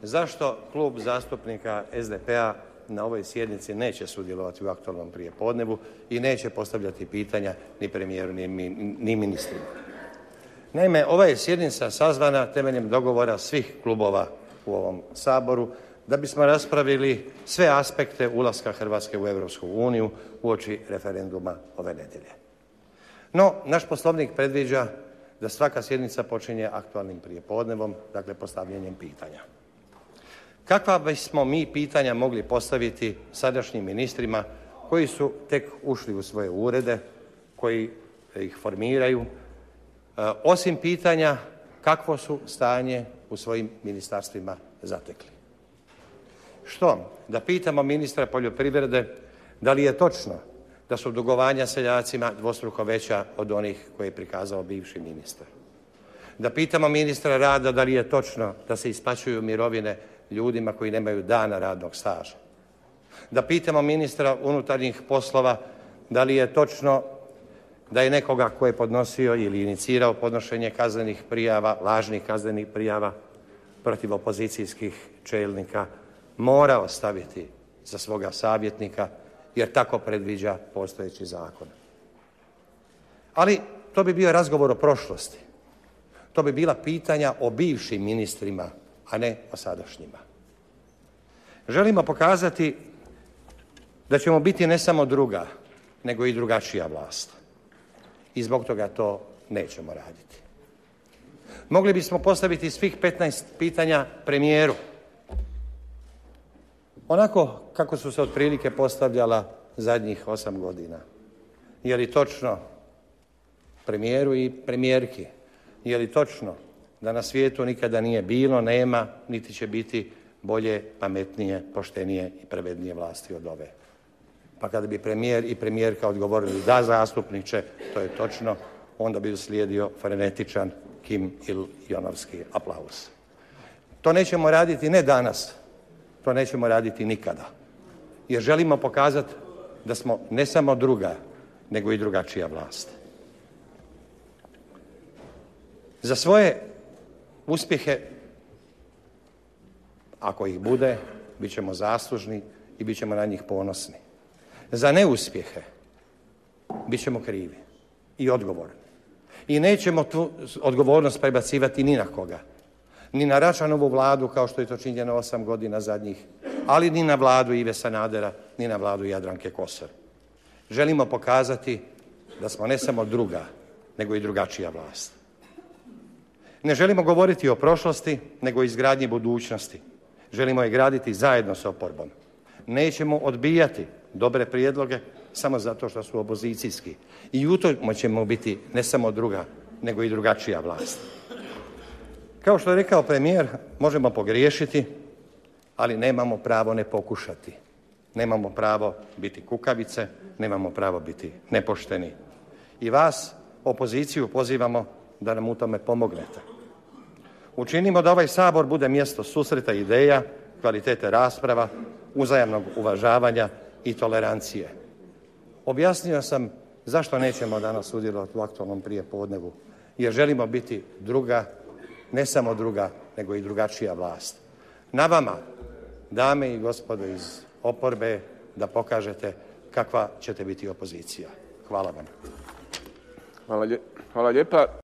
zašto Klub zastupnika SDP-a na ovoj sjednici neće sudjelovati u aktualnom prijepodnevu i neće postavljati pitanja ni premijeru ni ministrima. Naime, ova je sjednica sazvana temeljem dogovora svih klubova u ovom Saboru da bismo raspravili sve aspekte ulaska Hrvatske u Europsku uniju uoči referenduma ove nedjelje. No, naš Poslovnik predviđa da svaka sjednica počinje aktualnim prijepodnevom, dakle postavljanjem pitanja. Kakva bismo mi pitanja mogli postaviti sadašnjim ministrima koji su tek ušli u svoje urede, koji ih formiraju, osim pitanja kakvo su stanje u svojim ministarstvima zatekli? Što? Da pitamo ministra poljoprivrede da li je točno da su dugovanja seljacima dvostruko veća od onih koje je prikazao bivši ministar? Da pitamo ministra rada da li je točno da se isplaćuju mirovine ljudima koji nemaju dana radnog staža? Da pitamo ministra unutarnjih poslova da li je točno da je nekoga tko je podnosio ili inicirao podnošenje kaznenih prijava, lažnih kaznenih prijava protiv opozicijskih čelnika morao staviti za svoga savjetnika jer tako predviđa postojeći zakon. Ali to bi bio razgovor o prošlosti. To bi bila pitanja o bivšim ministrima, a ne o sadašnjima. Želimo pokazati da ćemo biti ne samo druga, nego i drugačija vlast. I zbog toga to nećemo raditi. Mogli bismo postaviti svih 15 pitanja premijeru. Onako kako su se otprilike postavljala zadnjih 8 godina. Je li točno premijeru i premijerki? Je li točno da na svijetu nikada nije bilo, nema, niti će biti bolje, pametnije, poštenije i pravednije vlasti od ove? Pa kada bi premijer i premijerka odgovorili da zastupniče, to je točno, onda bi uslijedio frenetičan Kim Il-jonovski aplauz. To nećemo raditi ne danas, to nećemo raditi nikada. Jer želimo pokazati da smo ne samo druga, nego i drugačija vlast. Za svoje uspjehe, ako ih bude, bit ćemo zaslužni i bit ćemo na njih ponosni. Za neuspjehe bit ćemo krivi i odgovorni. I nećemo tu odgovornost prebacivati ni na koga. Ni na Račanovu vladu, kao što je to činjeno 8 godina zadnjih, ali ni na vladu Ive Sanadera, ni na vladu Jadranke Kosor. Želimo pokazati da smo ne samo druga, nego i drugačija vlast. Ne želimo govoriti o prošlosti, nego o izgradnji budućnosti. Želimo je graditi zajedno s oporbom. Nećemo odbijati dobre prijedloge samo zato što su opozicijski. I u tome ćemo biti ne samo druga, nego i drugačija vlast. Kao što je rekao premijer, možemo pogriješiti, ali nemamo pravo ne pokušati. Nemamo pravo biti kukavice, nemamo pravo biti nepošteni. I vas, opoziciju, pozivamo da nam u tome pomognete. Učinimo da ovaj Sabor bude mjesto susreta ideja, kvalitete rasprava, uzajamnog uvažavanja i tolerancije. Objasnio sam zašto nećemo danas sudjelovati u aktualnom prijepodnevu, jer želimo biti druga, ne samo druga, nego i drugačija vlast. Na vama, dame i gospodo iz oporbe, da pokažete kakva ćete biti opozicija. Hvala vam. Hvala lijepa.